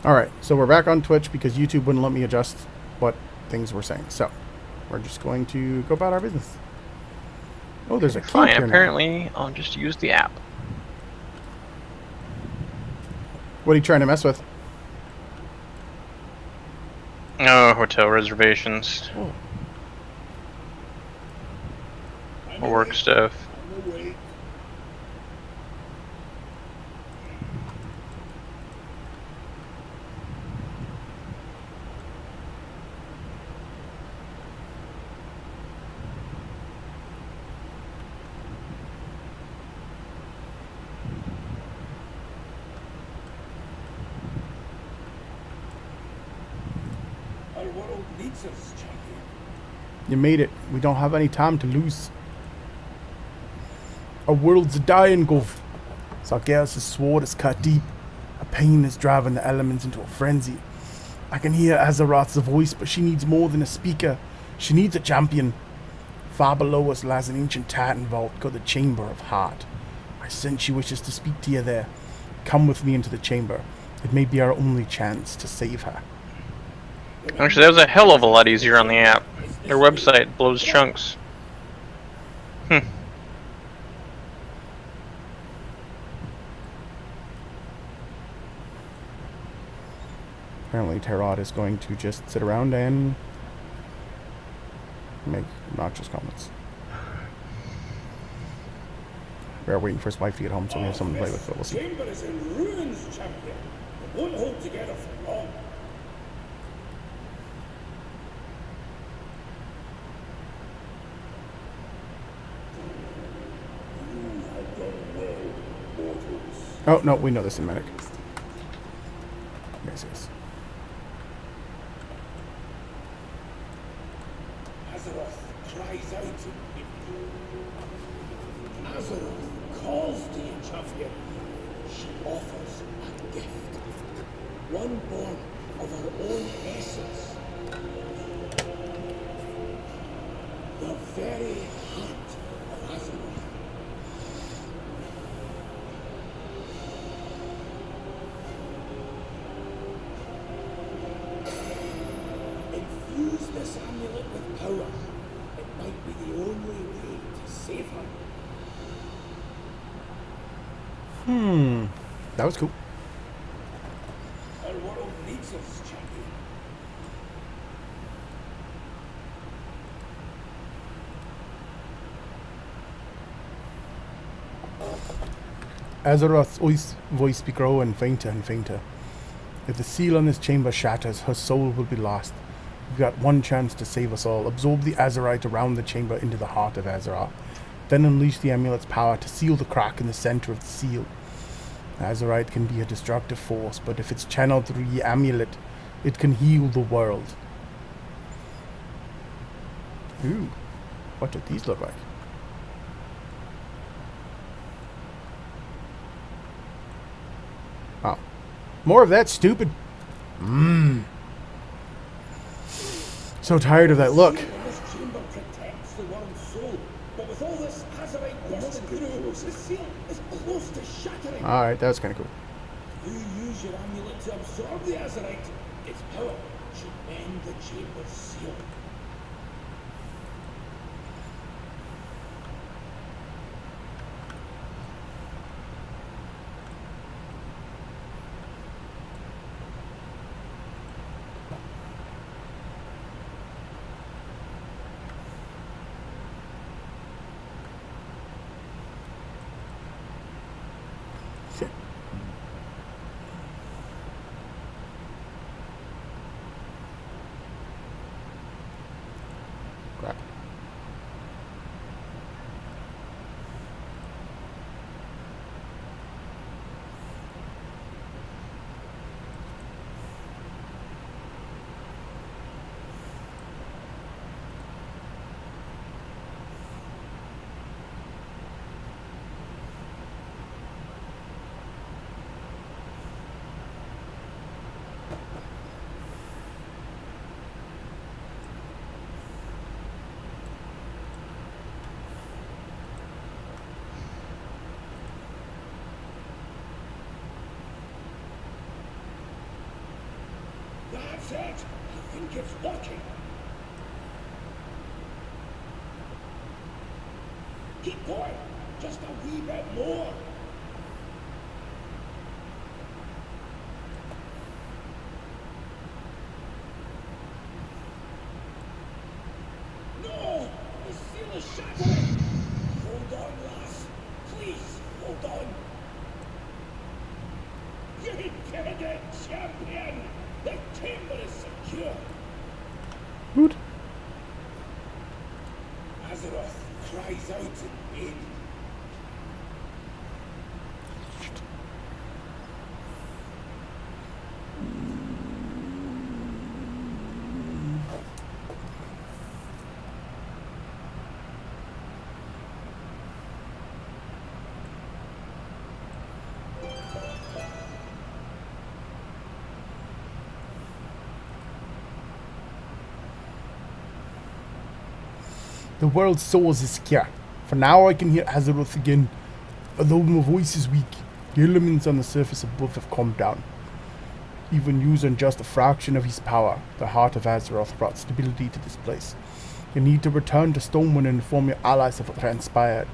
Alright, so we're back on Twitch because YouTube wouldn't let me adjust what things were saying. So, we're just going to go about our business. Oh, there's a camp Fine, here apparently now. I'll just use the app. What are you trying to mess with? Oh, hotel reservations. Oh. Work stuff. You made it. We don't have any time to lose. Our world's dying, Gov. Sargeras' sword is cut deep. A pain is driving the elements into a frenzy. I can hear Azeroth's voice, but she needs more than a speaker. She needs a champion. Far below us lies an ancient titan vault called the Chamber of Heart. I sense she wishes to speak to you there. Come with me into the chamber. It may be our only chance to save her. Actually, that was a hell of a lot easier on the app. Their website blows chunks. Apparently Tarot is going to just sit around and make obnoxious comments. We're waiting for his wife to get home so we have someone to play with, but we'll see. Chamber is in ruins, champion. It won't hold together for long. Oh, no, we know this in Medic. Yes, yes. Azeroth cries out to you. Azeroth calls to you, champion. She offers a gift. One born of her own essence. The very heart of Azeroth. Infuse this amulet with power. It might be the only way to save her. That was cool. Our world needs us, champion. Azeroth's voice be growing fainter and fainter. If the seal on this chamber shatters, her soul will be lost. We've got one chance to save us all. Absorb the Azerite around the chamber into the heart of Azeroth. Then unleash the amulet's power to seal the crack in the center of the seal. Azerite can be a destructive force, but if it's channeled through the amulet, it can heal the world. Ooh, what do these look like? Oh, more of that stupid. So tired of that look. This chamber protects the world's soul, but with all this Azerite bursting through, the seal is close to shattering. Alright, that's kind of cool. You use your amulet to absorb the Azerite. Its power should mend the chamber's seal. That's it. I think it's working. Keep going. Just a wee bit more. No! The seal is shattering! Hold on, lass. Please, hold on. You did it, champion! The chamber is secure. Gut. Azeroth cries out in pain. The world's source is secure. For now I can hear Azeroth again. Although my voice is weak, the elements on the surface above have calmed down. Even using just a fraction of his power, the heart of Azeroth brought stability to this place. You need to return to Stonewind and inform your allies of what transpired.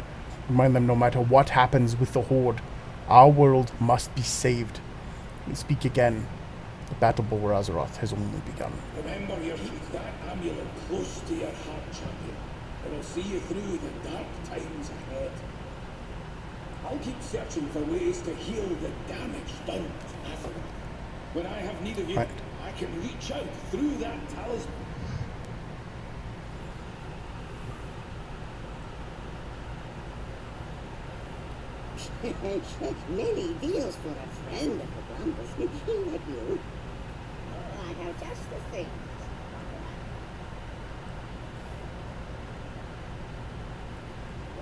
Remind them no matter what happens with the Horde, our world must be saved. We speak again. The battle for Azeroth has only begun. Remember, you keep that amulet close to your heart, champion. It will see you through the dark times ahead. I'll keep searching for ways to heal the damage done to Azeroth. When I have need of you, Right. I can reach out through that talisman. Many deals for a friend of the Grumbus. Like you. I have just the thing.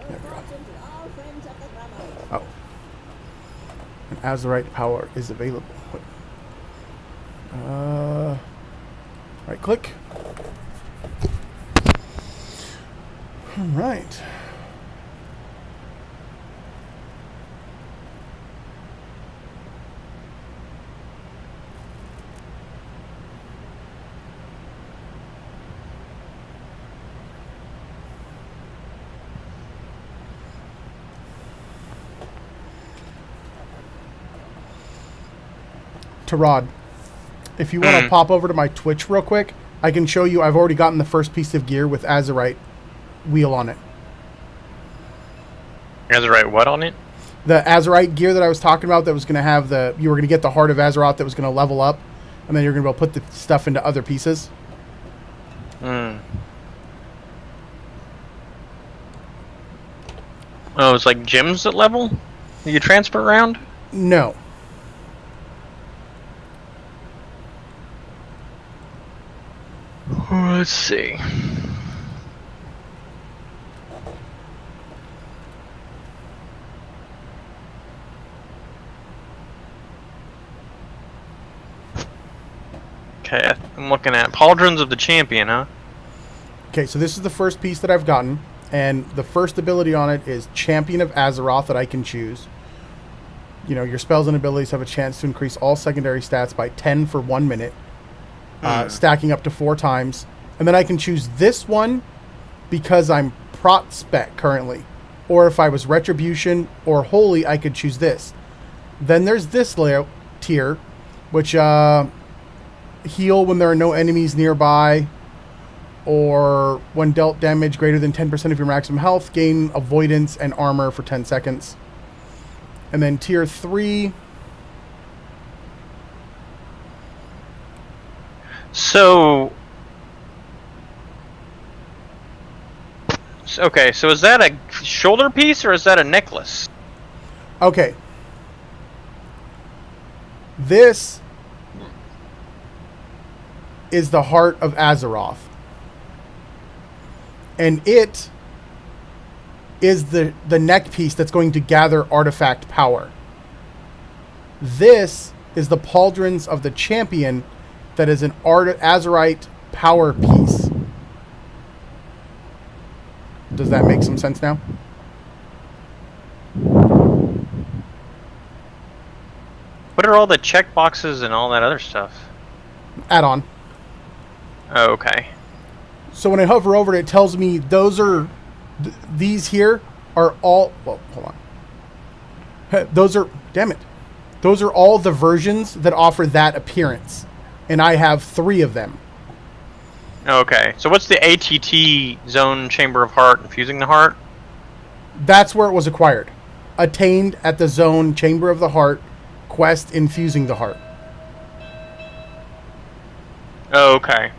Good fortune to all friends of the Grumbus. Oh. An Azerite power is available. Right click. Alright. Rod, if you want to pop over to my Twitch real quick, I can show you. I've already gotten the first piece of gear with Azerite wheel on it. Azerite what on it? The Azerite gear that I was talking about that was going to have you were going to get the Heart of Azeroth that was going to level up, and then you're going to be able to put the stuff into other pieces. Oh, it's like gems at level? You transfer around? No. Let's see. Okay, I'm looking at Pauldrons of the Champion, huh? Okay, so this is the first piece that I've gotten, and the first ability on it is Champion of Azeroth that I can choose. You know, your spells and abilities have a chance to increase all secondary stats by 10 for 1 minute. Stacking up to 4 times. And then I can choose this one because I'm prot spec currently. Or if I was Retribution or Holy, I could choose this. Then there's this tier, which heal when there are no enemies nearby, or when dealt damage greater than 10% of your maximum health, gain avoidance and armor for 10 seconds. And then tier 3... So, okay, so is that a shoulder piece or is that a necklace? Okay. This is the Heart of Azeroth. And it is the neck piece that's going to gather artifact power. This is the Pauldrons of the Champion that is an Azerite power piece. Does that make some sense now? What are all the check boxes and all that other stuff? add-on. Okay. So when I hover over it, it tells me those are... these here are all... Well, hold on. Those are... Damn it. Those are all the versions that offer that appearance. And I have 3 of them. Okay. So what's the ATT Zone Chamber of Heart infusing the heart? That's where it was acquired. Attained at the Zone Chamber of the Heart quest infusing the heart. Okay.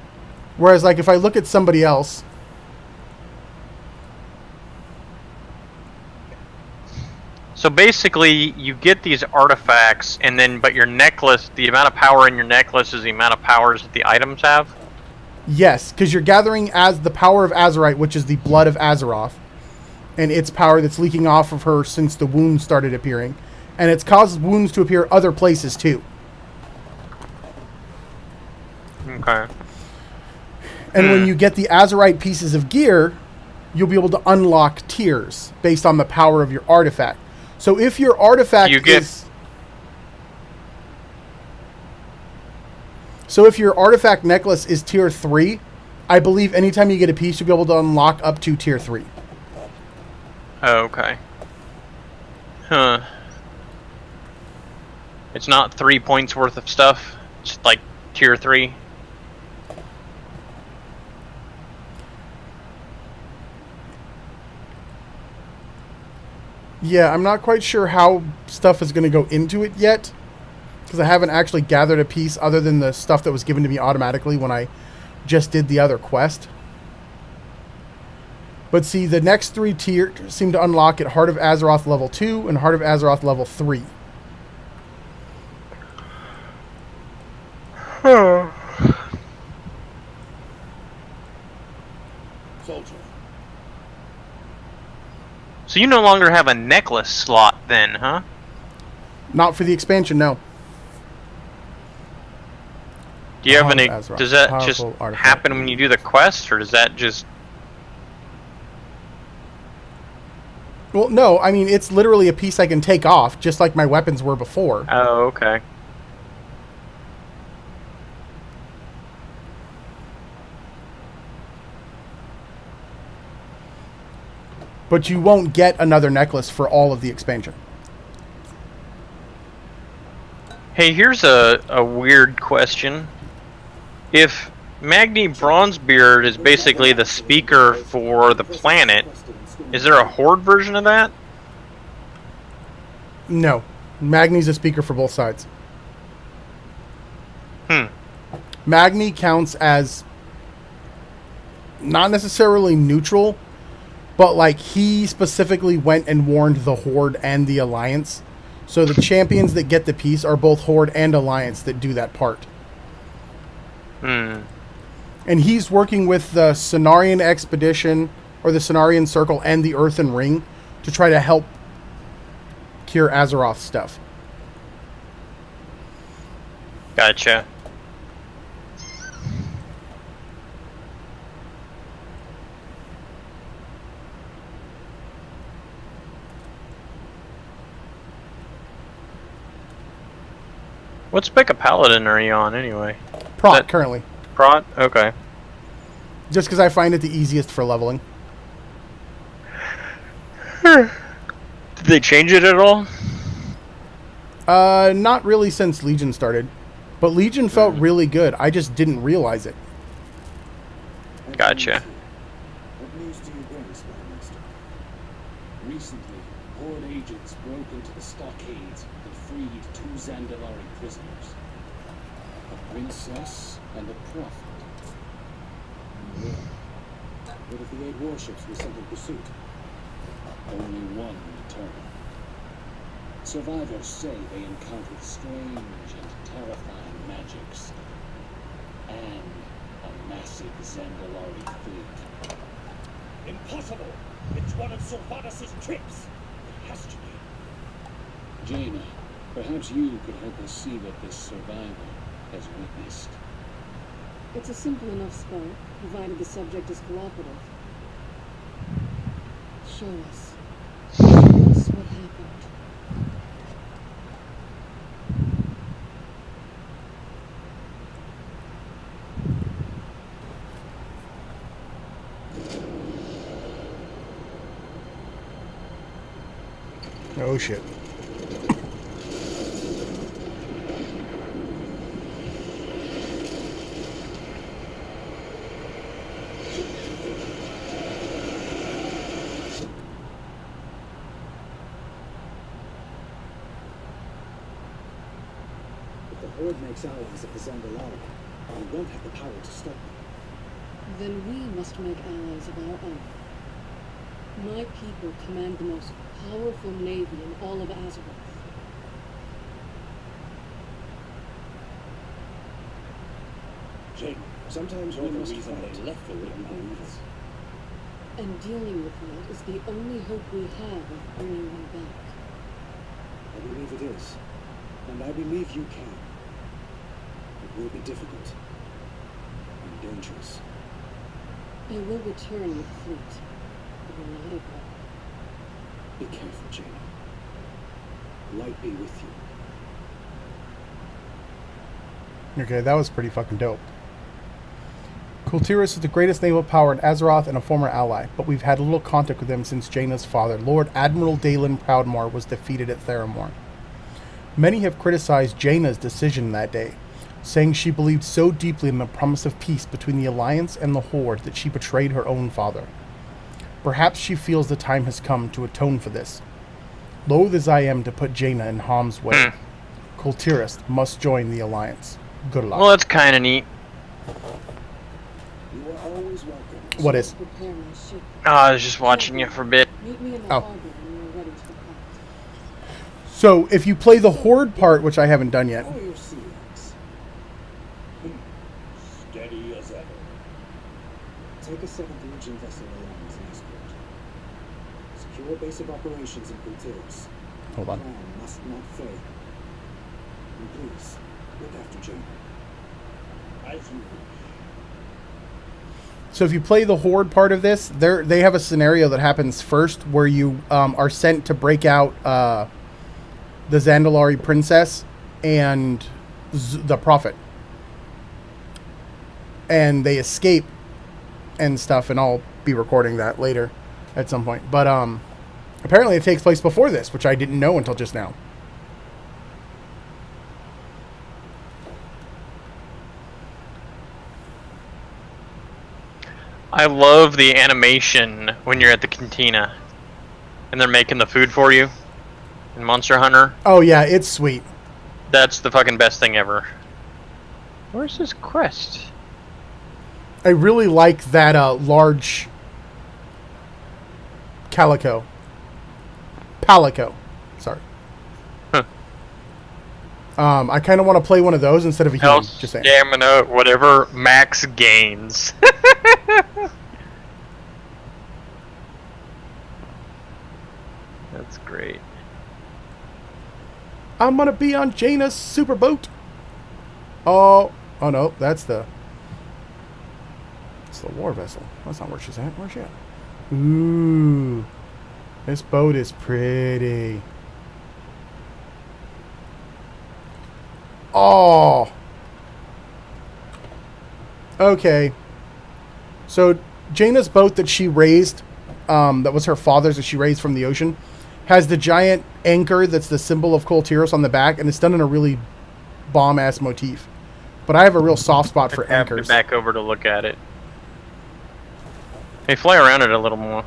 Whereas, like, if I look at somebody else... So basically, you get these artifacts, and then, but your necklace, the amount of power in your necklace is the amount of powers that the items have? Yes, because you're gathering as the power of Azerite, which is the blood of Azeroth, and its power that's leaking off of her since the wounds started appearing. And it's caused wounds to appear other places, too. Okay. And when you get the Azerite pieces of gear, you'll be able to unlock tiers based on the power of your artifact. So if your artifact So if your artifact necklace is tier 3, I believe anytime you get a piece, you'll be able to unlock up to tier 3. Okay. Huh. It's not 3 points worth of stuff? It's like tier 3? Yeah, I'm not quite sure how stuff is going to go into it yet, because I haven't actually gathered a piece other than the stuff that was given to me automatically when I just did the other quest. But see, the next 3 tiers seem to unlock at Heart of Azeroth level 2 and Heart of Azeroth level 3. Soldier. So you no longer have a necklace slot then, huh? Not for the expansion, no. Do you have any... Azeroth. Does that Powerful just artifact. happen when you do the quest, or does that just... Well, no, I mean, it's literally a piece I can take off, just like my weapons were before. Oh, okay. But you won't get another necklace for all of the expansion. Hey, here's a weird question. If Magni Bronzebeard is basically the speaker for the planet, is there a Horde version of that? No. Magni's a speaker for both sides. Magni counts as not necessarily neutral, but like he specifically went and warned the Horde and the Alliance. So the champions that get the piece are both Horde and Alliance that do that part. And he's working with the Cenarian Expedition, or the Cenarian Circle, and the Earthen Ring to try to help cure Azeroth stuff. Gotcha. What spec of Paladin are you on, anyway? Prot, currently. Prot? Okay. Just because I find it the easiest for leveling. Did they change it at all? Not really since Legion started. But Legion felt really good. I just didn't realize it. Gotcha. What news do you bring, Spellmaster? Recently, Horde agents broke into the stockades and freed 2 Zandalari prisoners. A princess and a prophet. Well, what if the 8 warships we sent in pursuit? Only one returned. Survivors say they encountered strange and terrifying magics. And a massive Zandalari fleet. Impossible! It's one of Sylvanas' tricks! It has to be. Jaina, perhaps you could help us see what this survivor has witnessed. It's a simple enough spell, provided the subject is cooperative. Show us. Show us what happened. Oh shit. If the Horde makes allies of the Zandalari, we won't have the power to stop them. Then we must make allies of our own. My people command the most powerful navy in all of Azeroth. Jake, Sometimes you're we the must reason fight. they left the Written Believers. And dealing with that is the only hope we have of bringing them back. I believe it is. And I believe you can. It will be difficult. And dangerous. I will return with the fleet. It will not go. Be careful, Jaina. Light be with you. Okay, that was pretty fucking dope. Kultiras is the greatest naval power in Azeroth and a former ally, but we've had little contact with him since Jaina's father, Lord Admiral Dalen Proudmoore, was defeated at Theramore. Many have criticized Jaina's decision that day, saying she believed so deeply in the promise of peace between the Alliance and the Horde that she betrayed her own father. Perhaps she feels the time has come to atone for this. Loath as I am to put Jaina in harm's way, Kultiras must join the Alliance. Good luck. Well, that's kind of neat. You are always welcome. What is? Prepare my ship. I was just watching you for a bit. Meet me in the Oh. harbor when you're ready to depart. So, if you play the Horde part, which I haven't done yet, How are your sea legs? Steady as ever. Take a 7th Legion vessel along as an escort. Secure base of operations in Kultiras. hold on. Plan must not fail. And please, look after Jaina. As you wish. So if you play the Horde part of this, they have a scenario that happens first where you are sent to break out the Zandalari princess and the prophet. And they escape and stuff, and I'll be recording that later at some point. But apparently it takes place before this, which I didn't know until just now. I love the animation when you're at the cantina and they're making the food for you in Monster Hunter. Oh yeah, it's sweet. That's the fucking best thing ever. Where's this quest? I really like that large Palico. Sorry. Huh. I kind of want to play one of those instead of a human. Health, Just saying. stamina, whatever, max gains. That's great. I'm gonna be on Jaina's super boat. Oh no, that's the war vessel. That's not where she's at. Where's she at? Ooh, this boat is pretty. Oh. Okay. So Jaina's boat that she raised, that was her father's that she raised from the ocean, has the giant anchor that's the symbol of Kultiras on the back, and it's done in a really bomb-ass motif. But I have a real soft spot for I have to anchors. back over to look at it. Hey, fly around it a little more.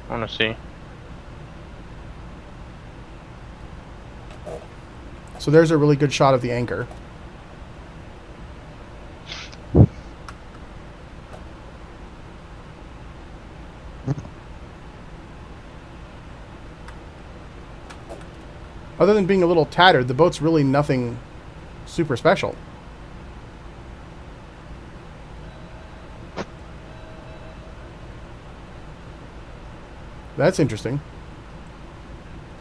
I want to see. So there's a really good shot of the anchor. Other than being a little tattered, the boat's really nothing super special. That's interesting.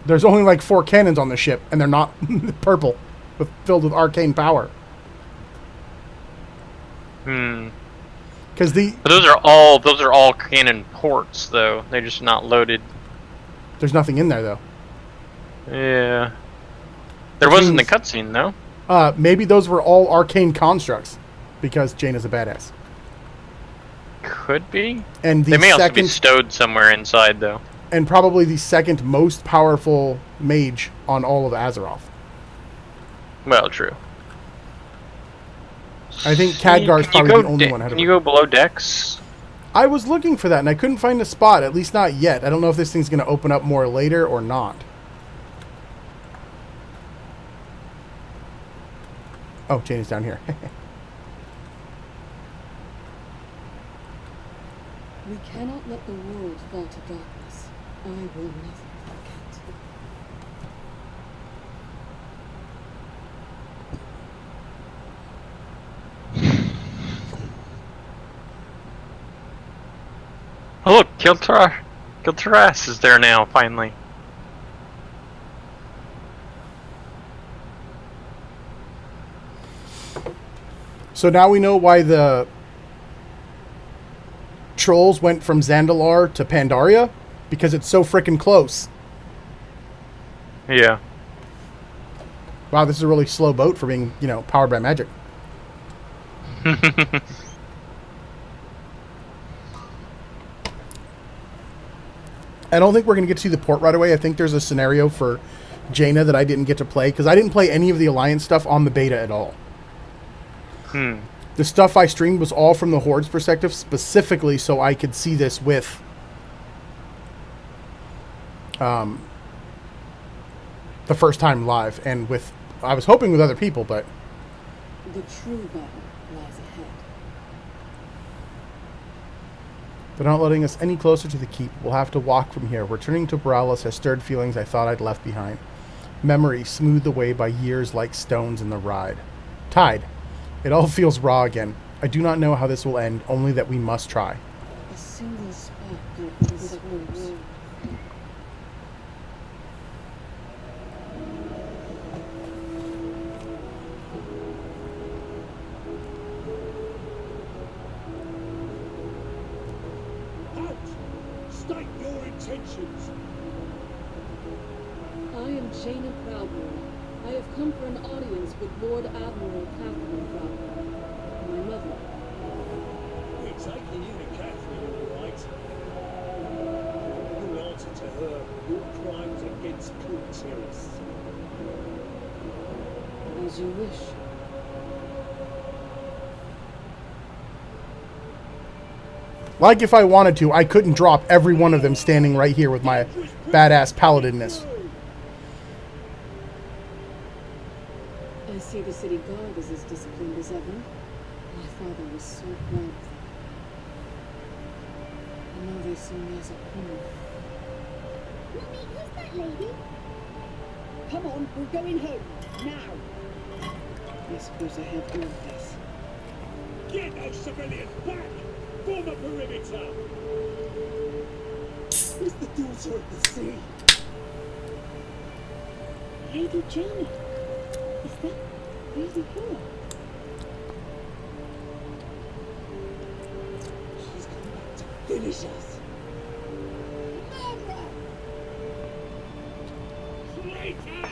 There's only like 4 cannons on the ship, and they're not purple, filled with arcane power. Because But those are all cannon ports, though. They're just not loaded. there's nothing in there though. Yeah. There was in the cutscene, though. Maybe those were all arcane constructs, because Jaina's a badass. Could be. And They may also be stowed somewhere inside, though. and probably the second most powerful mage on all of Azeroth. Well, true. I think Khadgar's probably the only one ahead of Can you her. go below decks? I was looking for that, and I couldn't find a spot, at least not yet. I don't know if this thing's going to open up more later or not. Oh, Janie's down here. We cannot let the world fall to darkness. I will never forget. Oh, look, Kultiras is there now, finally. So now we know why the trolls went from Zandalar to Pandaria, because it's so frickin' close. Yeah. Wow, this is a really slow boat for being, you know, powered by magic. I don't think we're going to get to see the port right away. I think there's a scenario for Jaina that I didn't get to play, because I didn't play any of the Alliance stuff on the beta at all. The stuff I streamed was all from the Horde's perspective, specifically so I could see this with the first time live, and with, I was hoping with other people, but The true battle lies ahead. they're not letting us any closer to the keep. We'll have to walk from here. Returning to Borealis has stirred feelings I thought I'd left behind. Memory smoothed away by years like stones in the tide. It all feels raw again. I do not know how this will end, only that we must try. A single spark of the world. Halt! State your intentions. I am Jaina Proudmoore. I have come for an audience with Lord Admiral Catherine Proudmoore, my mother. We're taking you to Catherine, all right? You'll answer to her your crimes against Kultiras. As you wish. Like if I wanted to, I couldn't drop every one of them standing right here with my badass paladinness. I see the city guard is as disciplined as ever. My father was so proud of them. And now they see me as a queen. Mummy, who's that lady? Come on, we're going home. Now. I suppose I have to of this. Get those civilians back! Form a perimeter! Who's the daughter of the sea? Lady Jaina. Is that really her? She's come back to finish us. Murderer! Traitor!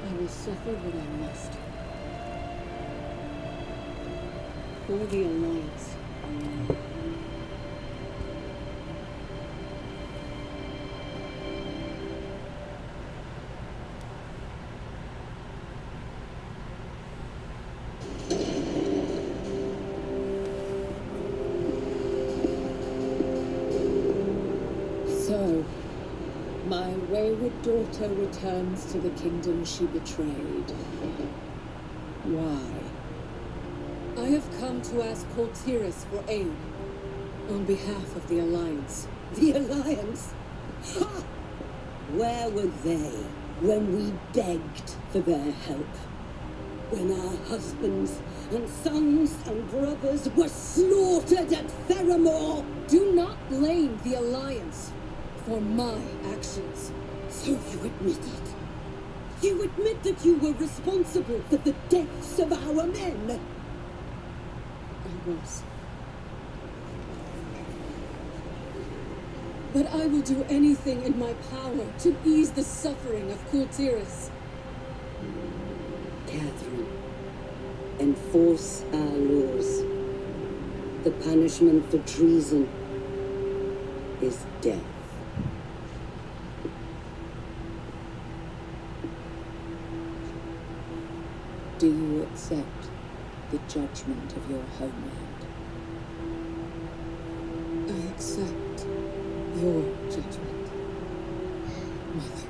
I will suffer what I must. For the Alliance. So, my wayward daughter returns to the kingdom she betrayed. Why? I have come to ask Kultiras for aid. On behalf of the Alliance. The Alliance? Ha! Where were they when we begged for their help? When our husbands and sons and brothers were slaughtered at Theramore? Do not blame the Alliance for my actions. So you admit it? You admit that you were responsible for the deaths of our men? I was. But I will do anything in my power to ease the suffering of Kultiras. Catherine, enforce our laws. The punishment for treason is death. Do you accept the judgment of your homeland? I accept your judgment, Mother.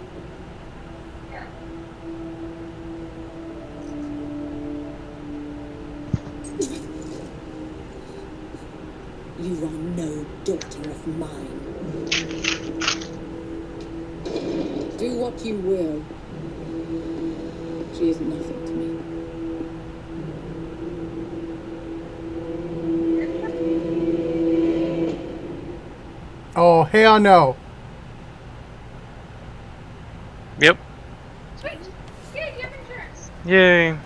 You are no daughter of mine. Do what you will. She is nothing to me. Oh, hell no. Yep. Yay.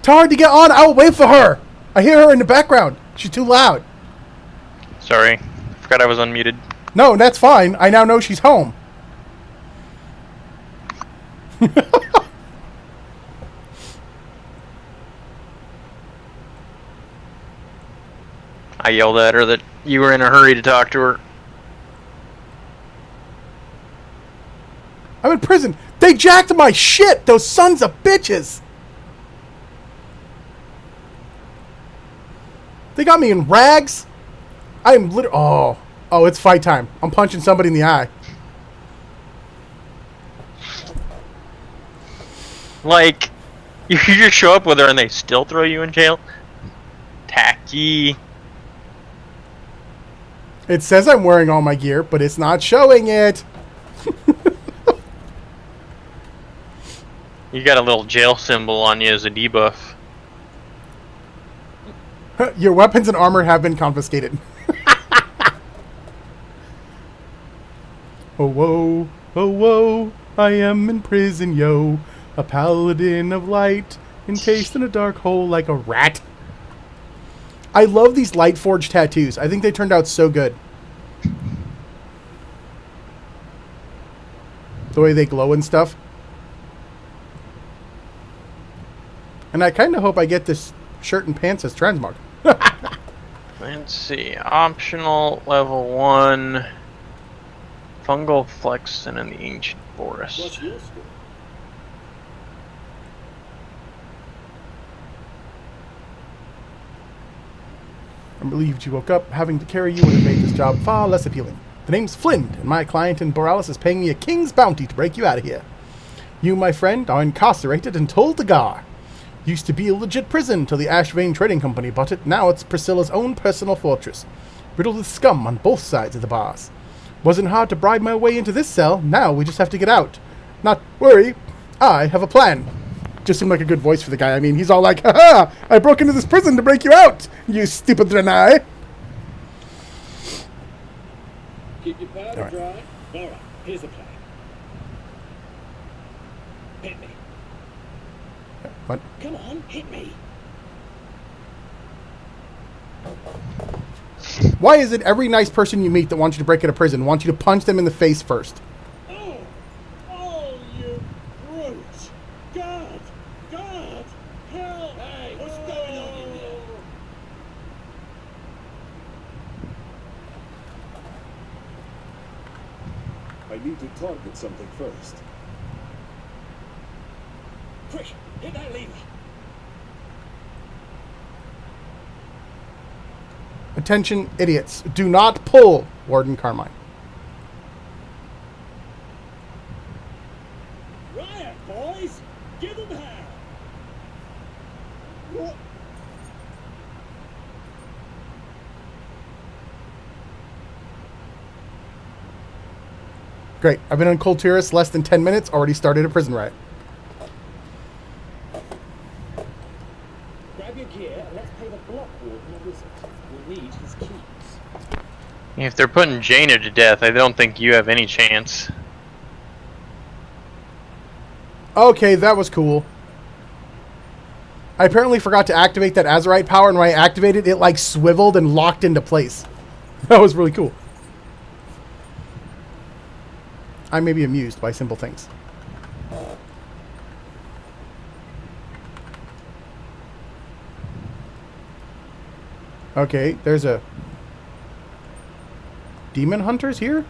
Tell her to get on. I will wait for her. I hear her in the background. She's too loud. Sorry. Forgot I was unmuted. No, that's fine. I now know she's home. I yelled at her that you were in a hurry to talk to her. I'm in prison. They jacked my shit. Those sons of bitches. They got me in rags. I'm literally... Oh, it's fight time. I'm punching somebody in the eye. Like, you just show up with her and they still throw you in jail? Tacky. It says I'm wearing all my gear, but it's not showing it. You got a little jail symbol on you as a debuff. Your weapons and armor have been confiscated. Oh, whoa, oh, whoa, I am in prison, yo. A paladin of light, encased in a dark hole like a rat. I love these light forged tattoos. I think they turned out so good. The way they glow and stuff. And I kind of hope I get this shirt and pants as transmog. Let's see. Optional level 1. Fungal Flexen in the Ancient Forest. What's your score? I'm relieved you woke up. Having to carry you would have made this job far less appealing. The name's Flynn, and my client in Borealis is paying me a king's bounty to break you out of here. You, my friend, are incarcerated and told to gar. Used to be a legit prison till the Ashvane Trading Company bought it. Now it's Priscilla's own personal fortress, riddled with scum on both sides of the bars. Wasn't hard to bribe my way into this cell. Now we just have to get out. Not worry, I have a plan. Just seemed like a good voice for the guy. I mean, he's all like, "Ha! I broke into this prison to break you out, you stupid Draenei." Keep your powder All right. dry. All right, here's the plan. Hit me. What? Come on, hit me. Why is it every nice person you meet that wants you to break out of prison wants you to punch them in the face first? Oh! Oh, you brute! God! God! Help! Hey, what's going on in there? I need to target something first. Quick, hit that lever. Attention, idiots. Do not pull, Warden Carmine. Riot, boys! Give them hell! What? Great. I've been on Kultiras less than 10 minutes. Already started a prison riot. Grab your gear and let's pay the block warden a visit. We'll need his keys. If they're putting Jaina to death, I don't think you have any chance. Okay, that was cool. I apparently forgot to activate that Azerite power, and when I activated it, like, swiveled and locked into place. That was really cool. I may be amused by simple things. Okay, there's a... demon hunters here?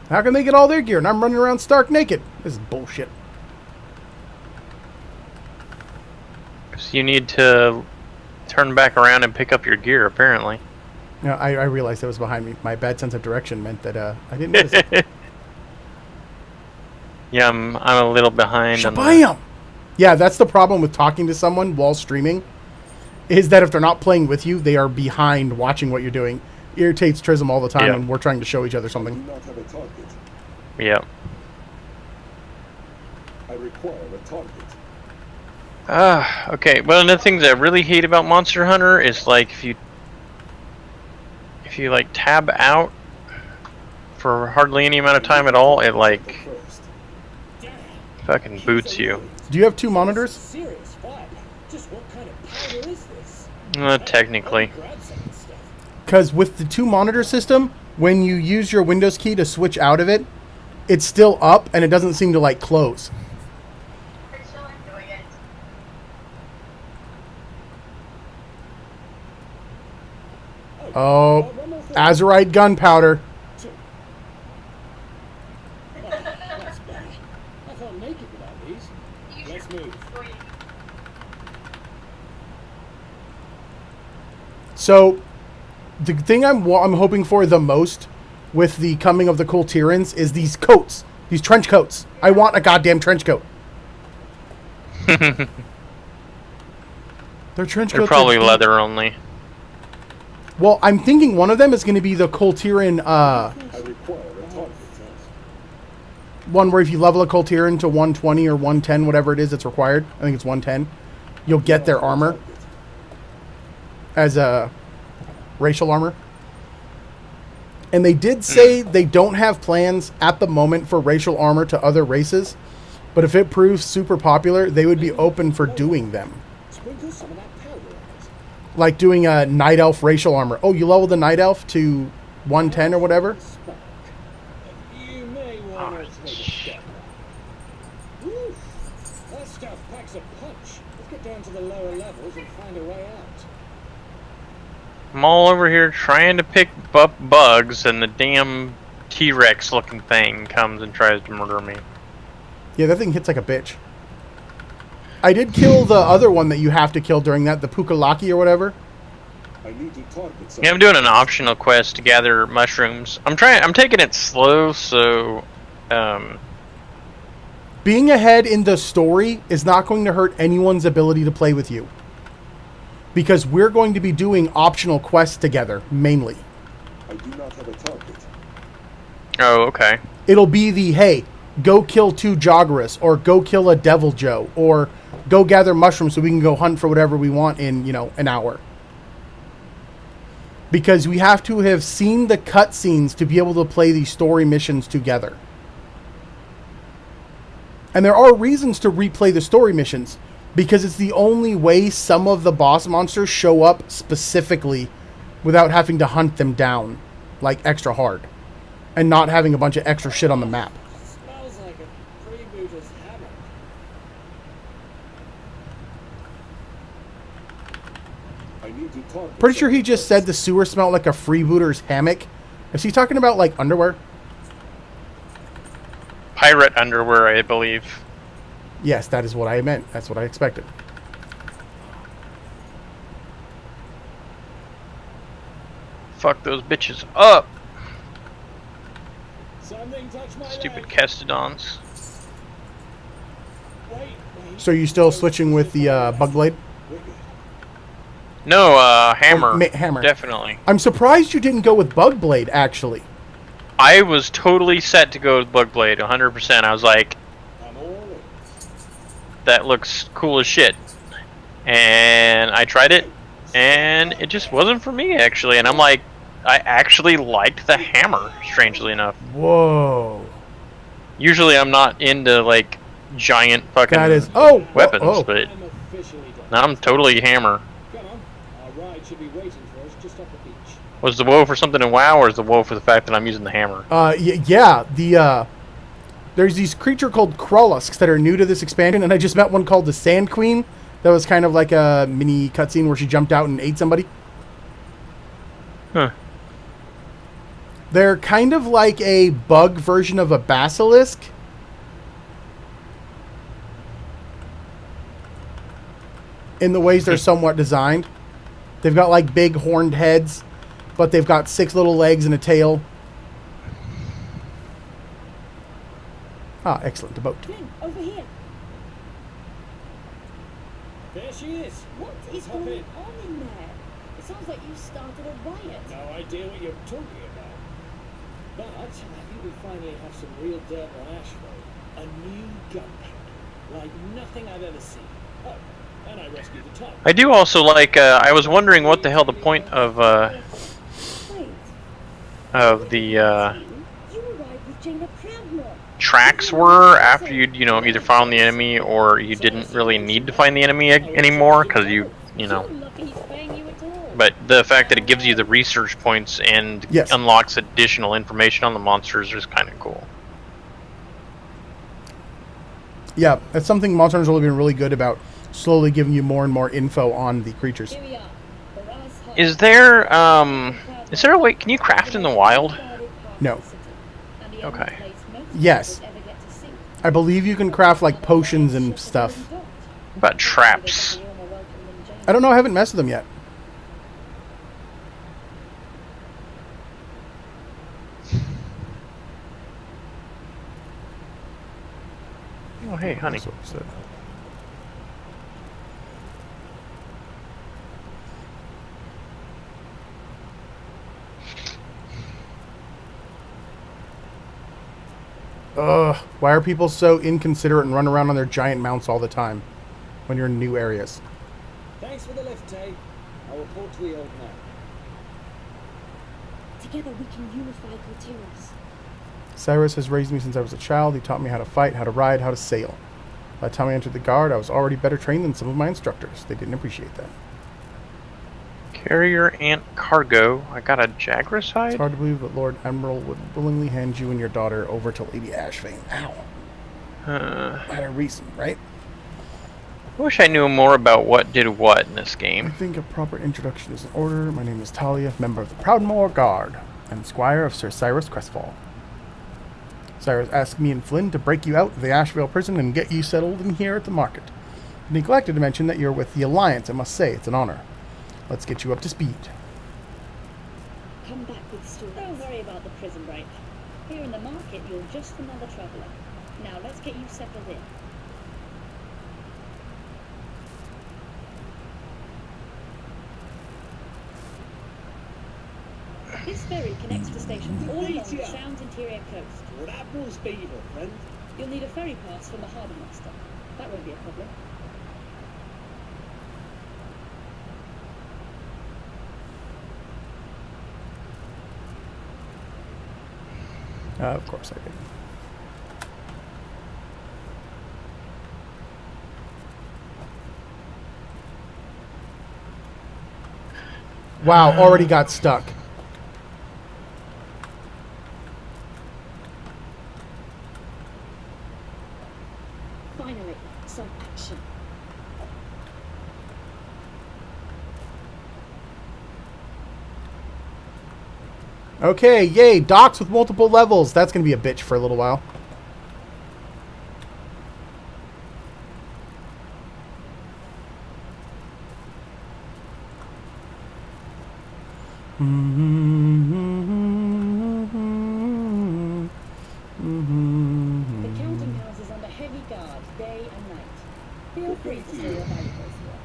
How can they get all their gear and I'm running around stark naked? This is bullshit. So you need to turn back around and pick up your gear, apparently. No, I realized that was behind me. My bad sense of direction meant that I didn't notice it. Yeah, I'm a little behind on Shabam! Yeah, that's the problem with talking to someone while streaming, is that if they're not playing with you, they are behind watching what you're doing. Irritates Trism all the time Yeah. when we're trying to show each other something. Do not have a target. Yeah. I require a target. Okay. Well, another thing that I really hate about Monster Hunter is like if you like tab out for hardly any amount of time at all, it like First. fucking boots you. Do you have two monitors? Serious fire. Just what kind of powder is this? Technically. Grab some and stuff. Because with the two monitor system, when you use your Windows key to switch out of it, it's still up and it doesn't seem to like close. Oh, Azerite gunpowder. That's better. I can't make it without these. Let's move. So, the thing I'm hoping for the most with the coming of the Kultirans is these coats, these trench coats. I want a goddamn trench coat. They're trench They're coats. probably leather only. Well, I'm thinking one of them is going to be the Kultiran I require a target. one where if you level a Kultiran to 120 or 110, whatever it is that's required, I think it's 110, you'll get their armor as a racial armor. And they did say they don't have plans at the moment for racial armor to other races, but if it proves super popular, they would be open for doing them. Sprinkle some of that powder on it. Like doing a night elf racial armor. Oh, you level the night elf to 110 or whatever? Spark. You may want to take a step. Woo! That stuff packs a punch. Let's get down to the lower levels and find a way out. I'm all over here trying to pick up bugs, and the damn T-Rex looking thing comes and tries to murder me. Yeah, that thing hits like a bitch. I did kill the other one that you have to kill during that, the Pukalaki or whatever. I need to target something. Yeah, I'm doing an optional quest to gather mushrooms. I'm taking it slow, so Being ahead in the story is not going to hurt anyone's ability to play with you. Because we're going to be doing optional quests together, mainly. I do not have a target. oh, okay. It'll be the, hey, go kill 2 Joggeras, or go kill a Devil Joe, or go gather mushrooms so we can go hunt for whatever we want in, an hour. Because we have to have seen the cutscenes to be able to play these story missions together. And there are reasons to replay the story missions, because it's the only way some of the boss monsters show up specifically without having to hunt them down, like, extra hard. And not having a bunch of extra shit on the map. Smells like a freebooter's hammer. I need to target. Pretty sure he just said the sewer smelled like a freebooter's hammock. Is he talking about, like, underwear? Pirate underwear, I believe. Yes, that is what I meant. That's what I expected. Fuck those bitches up, Something touched my stupid leg. Castodons. Wait. So you still switching with the bug blade? No, hammer. Hammer. Definitely. I'm surprised you didn't go with bug blade, actually. I was totally set to go with Bug Blade, 100%. I was like, I'm all in. that looks cool as shit. And I tried it, and it just wasn't for me, actually. And I'm like, I actually liked the hammer, strangely enough. Whoa. Usually I'm not into, like, giant fucking That is... weapons, Oh. but I'm officially done. now I'm totally hammer. Come on. Our ride should be waiting for us just up the beach. Was the woe for something in WoW, or is the woe for the fact that I'm using the hammer? Yeah, there's these creature called Krollusks that are new to this expansion, and I just met one called the Sand Queen. That was kind of like a mini cutscene where she jumped out and ate somebody. Huh. They're kind of like a bug version of a basilisk. In the ways they're somewhat designed. They've got like big horned heads, but they've got 6 little legs and a tail. Ah, excellent. A boat. Flynn, over here. There she is. What is Hop going in. on in there? It sounds like you started a riot. No idea what you're talking about. But I think we finally have some real dirt on Asheville. A new gunpowder. Like nothing I've ever seen. Oh, and I rescued the top. I do also like. I was wondering what the hell the point of Wait, the you arrived with Jaina Proudmore. tracks were after you'd either found the enemy or you didn't really need to find the enemy anymore because you know. You're lucky he's paying you at all. But the fact that it gives you the research points and Yes. unlocks additional information on the monsters is kind of cool. Yeah, that's something Monster Hunter's really been really good about. Slowly giving you more and more info on the creatures. Here we are. The Raz Hut. Is there a way? Can you craft in the wild? No. And the only Okay. place most Yes. people ever get to see. I believe you can craft like potions and stuff. What about traps? I don't know, I haven't messed with them yet. Oh, hey, honey. That's what I said. Ugh, why are people so inconsiderate and run around on their giant mounts all the time when you're in new areas? Thanks for the lift, Tay. I'll report to the old man. Together we can unify Kultiras. Cyrus has raised me since I was a child. He taught me how to fight, how to ride, how to sail. By the time I entered the guard, I was already better trained than some of my instructors. They didn't appreciate that. Carrier ant cargo. I got a Jagras It's hide. hard to believe that Lord Admiral would willingly hand you and your daughter over to Lady Ashvane. Ow. Had a reason, right? I wish I knew more about what did what in this I game. think a proper introduction is in order. My name is Talia, member of the Proudmoor Guard, and Squire of Sir Cyrus Crestfall. Cyrus asked me and Flynn to break you out of the Asheville prison and get you settled in here at the market. He neglected to mention that you're with the Alliance. I must say, it's an honor. Let's get you up to speed. Come back with stories. Don't worry about the prison break. Here in the market, you're just another traveller. Now let's get you settled in. This ferry connects to stations all along the Sound's interior coast. Lord Admiral's beaver, friend. You'll need a ferry pass from the harbour master. That won't be a problem. Of course I did. Wow, already got stuck. Finally, some action. Okay, yay, docks with multiple levels. That's going to be a bitch for a little while. The counting house is under heavy guard, day and night. Feel free to store your valuables here.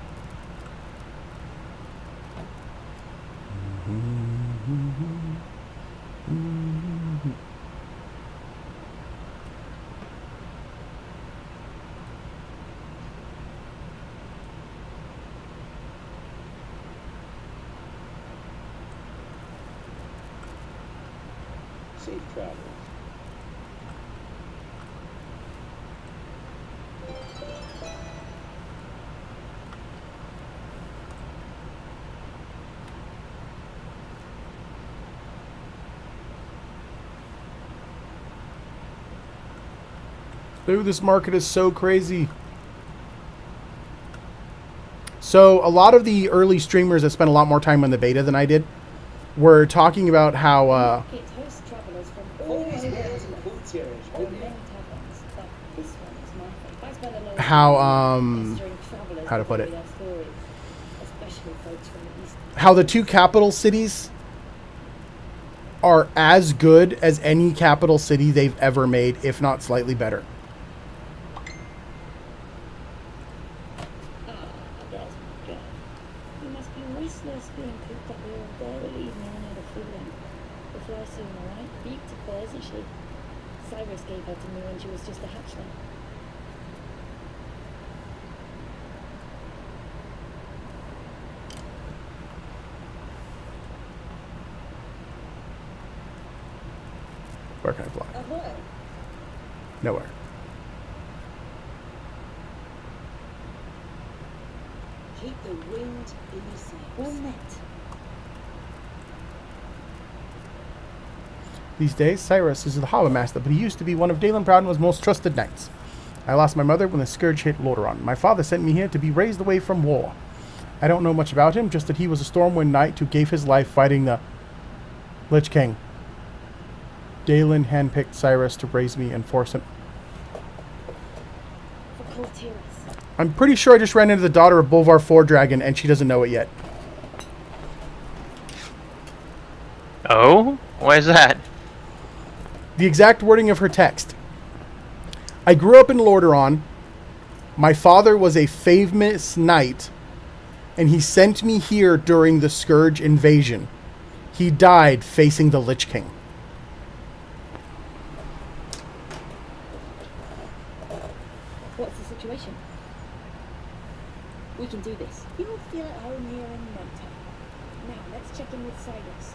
Safe travels. Dude, this market is so crazy. So, a lot of the early streamers have spent a lot more time on the beta than I did. were talking about how It hosts travellers from all over Azeroth. There are many taverns, but this one is my favourite. I spend a lot of how time pestering travellers how to put with it, their stories, especially folks from the east. how the two capital cities are as good as any capital city they've ever made, if not slightly better. You must be restless being cooped up here all day. Believe me, I know the feeling. We'll fly soon, alright? Beautiful, isn't she? Cyrus gave her to me when she was just a hatchling. Where can I fly? Ahoy! Nowhere. Keep the wind in your sails. Well met. These days, Cyrus is the Harbour Master, but he used to be one of Dalen Proudmore's most trusted knights. I lost my mother when the scourge hit Lordaeron. My father sent me here to be raised away from war. I don't know much about him, just that he was a Stormwind knight who gave his life fighting the Lich King. Dalen handpicked Cyrus to raise me and force him. For Kultiras. I'm pretty sure I just ran into the daughter of Bolvar Fordragon, and she doesn't know it yet. Oh? Why is that? The exact wording of her text. I grew up in Lordaeron. My father was a famous knight, and he sent me here during the Scourge invasion. He died facing the Lich King. What's the situation? We can do this. You'll feel at home here in no time. Now, let's check in with Cyrus.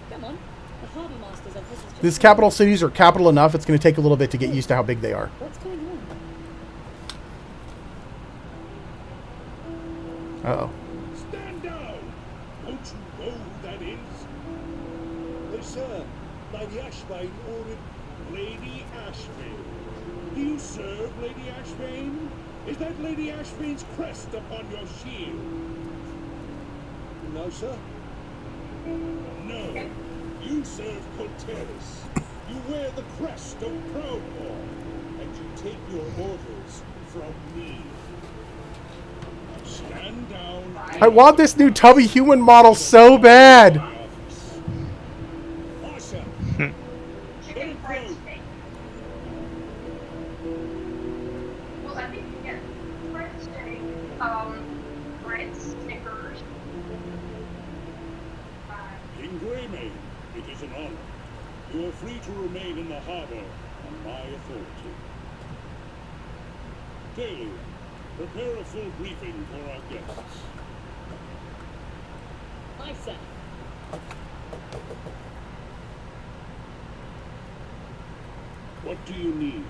Come on. The Harbour Master's office is just... These capital cities are capital enough, it's going to take a little bit to get used to how big they are. What's going on? Uh-oh. Stand down! Don't you know who that is? Oh, sir. Lady Ashbane ordered... Lady Ashbane. Do you serve Lady Ashbane? Is that Lady Ashbane's crest upon your shield? No, sir. No. You serve Kultiras. You wear the crest of Proudmore. And you take your orders from me. Now stand down. I want this new tubby human model so bad. Marsha. Chicken fried steak. Well, I think you get fried steak, fried Snickers. King Greymane, it is an honor. You are free to remain in the harbor on my authority. Taylor, prepare a full briefing for our guests. Aye, sir. What do you need?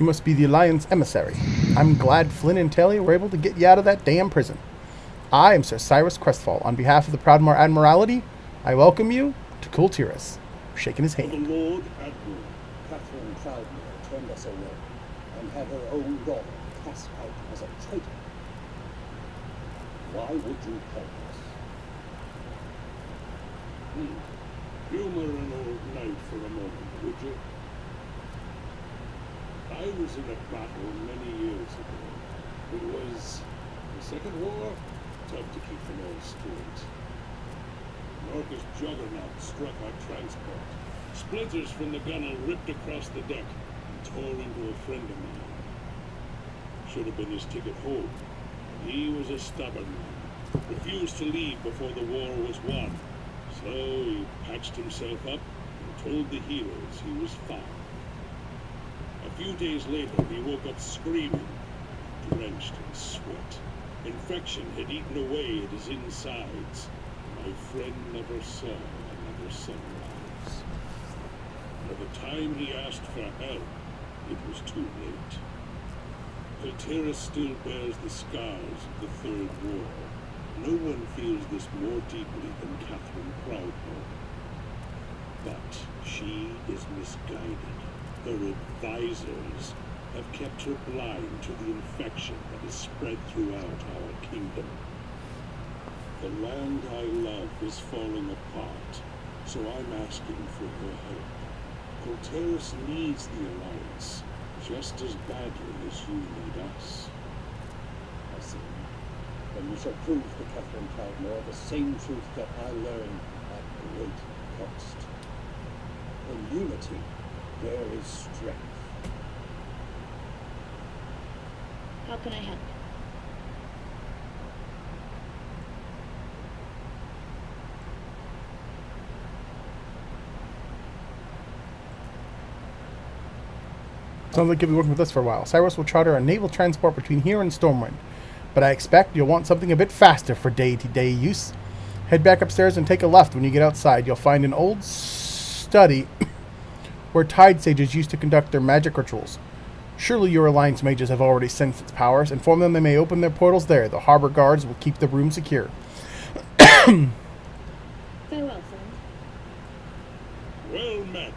You must be the Alliance emissary. I'm glad Flynn and Talia were able to get you out of that damn prison. I am Sir Cyrus Crestfall. On behalf of the Proudmoore Admiralty, I welcome you to Kultiras. Shaking his For the hand. Lord Admiral. Catherine Proudmore turned us away and had her own daughter cast out as a traitor. Why would you help us? Humor an old knight for a moment, would you? I was in a battle many years ago. It was the Second War. Tough to keep them all straight. An orcish juggernaut struck our transport. Splinters from the gunwale ripped across the deck and tore into a friend of mine. Should have been his ticket home. He was a stubborn man. Refused to leave before the war was won. So he patched himself up and told the heroes he was fine. A few days later, he woke up screaming, drenched in sweat. Infection had eaten away at his insides. My friend never saw another sunrise. By the time he asked for help, it was too late. Kultiras still bears the scars of the Third War. No one feels this more deeply than Catherine Proudmore. But she is misguided. Her advisors have kept her blind to the infection that has spread throughout our kingdom. The land I love is falling apart, so I'm asking for her help. Kultiras needs the Alliance just as badly as you need us. I see. Then you shall prove to Catherine Proudmore the same truth that I learned at great cost. In unity, there is strength. How can I help? Sounds like you'll be working with us for a while. Cyrus will charter a naval transport between here and Stormwind, but I expect you'll want something a bit faster for day-to-day use. Head back upstairs and take a left when you get outside. You'll find an old study where Tide Sages used to conduct their magic rituals. Surely your Alliance mages have already sensed its powers. Inform them they may open their portals there. The harbor guards will keep the room secure. Farewell, friend. Well met.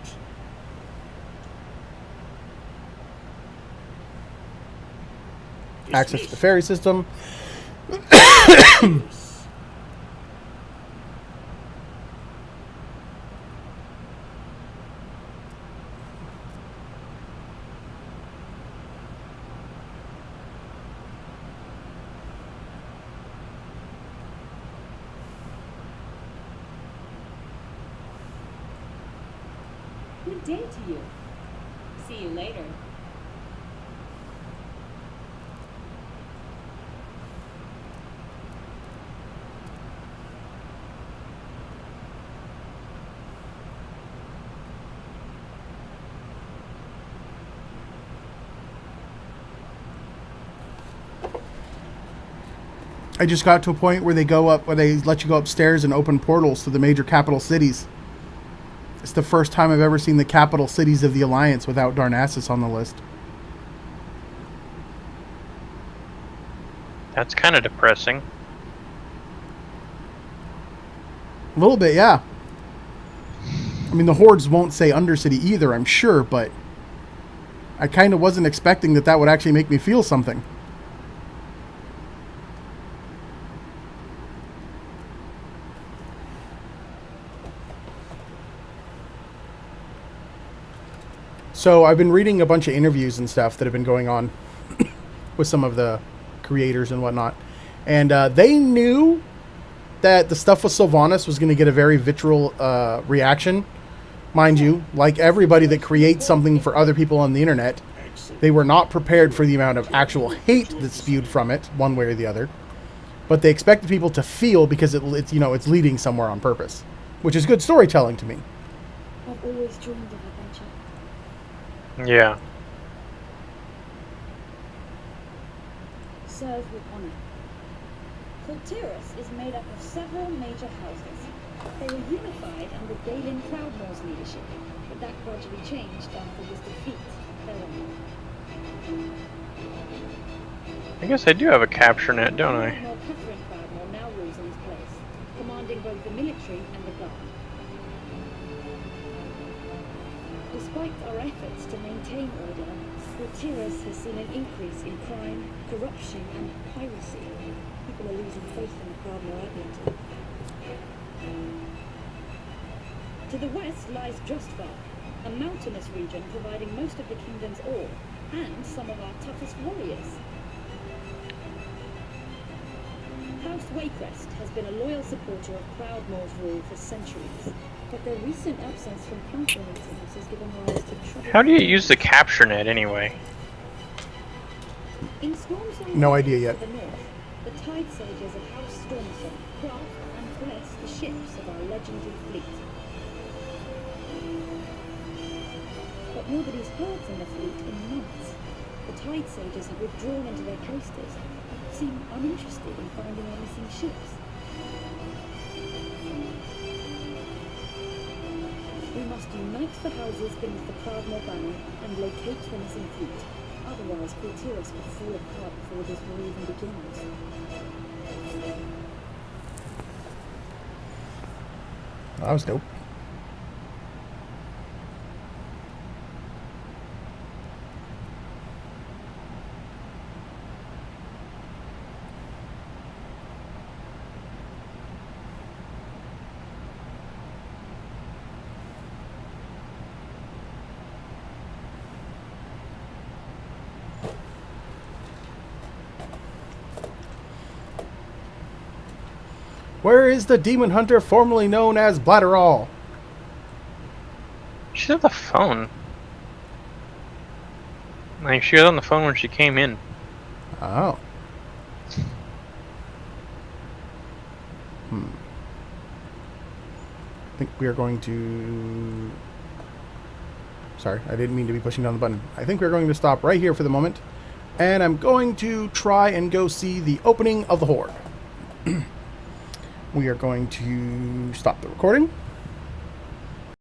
Access to the ferry system. Good day to you. See you later. I just got to a point where they let you go upstairs and open portals to the major capital cities. It's the first time I've ever seen the capital cities of the Alliance without Darnassus on the list. That's kind of depressing. A little bit, yeah. I mean, the Hordes won't say Undercity either, I'm sure, but I kind of wasn't expecting that would actually make me feel something. So I've been reading a bunch of interviews and stuff that have been going on with some of the creators and whatnot. And they knew that the stuff with Sylvanas was going to get a very vitriol reaction. Mind you, like everybody that creates something for other people on the internet, they were not prepared for the amount of actual hate that's spewed from it, one way or the other. But they expected people to feel because it's leading somewhere on purpose, which is good storytelling to me. I've always dreamed of adventure. Yeah. Serve with honor. Kultiras is made up of several major houses. They were unified under Galen Proudmore's leadership, but that gradually changed after his defeat. I guess I do have a capture net, don't I? Admiral Catherine Proudmore now rules in his place, commanding both the military and the guard. Despite our efforts to maintain order, Kultiras has seen an increase in crime, corruption, and piracy. People are losing faith in the Proudmore Admiralty. To the west lies Justvar, a mountainous region providing most of the kingdom's ore, and some of our toughest warriors. House Waycrest has been a loyal supporter of Proudmore's rule for centuries, but their recent absence from council meetings has given rise to trouble. How do you use the capture net anyway? In Stormsong No idea yet. to the north, the Tide Sages of House Stormsong craft and bless the ships of our legendary fleet. But nobody's heard from the fleet in months. The Tide Sages have withdrawn into their cloisters, seem uninterested in finding our missing ships. We must Unite the houses beneath the Proudmore banner and locate the missing fleet. Otherwise, Kultiras could fall apart before this war even begins. That was dope. Where is the demon hunter formerly known as Bladderall? She's on the phone. Like, she was on the phone when she came in. Oh. I think we are going to... Sorry, I didn't mean to be pushing down the button. I think we're going to stop right here for the moment. And I'm going to try and go see the opening of the Horde. We are going to stop the recording.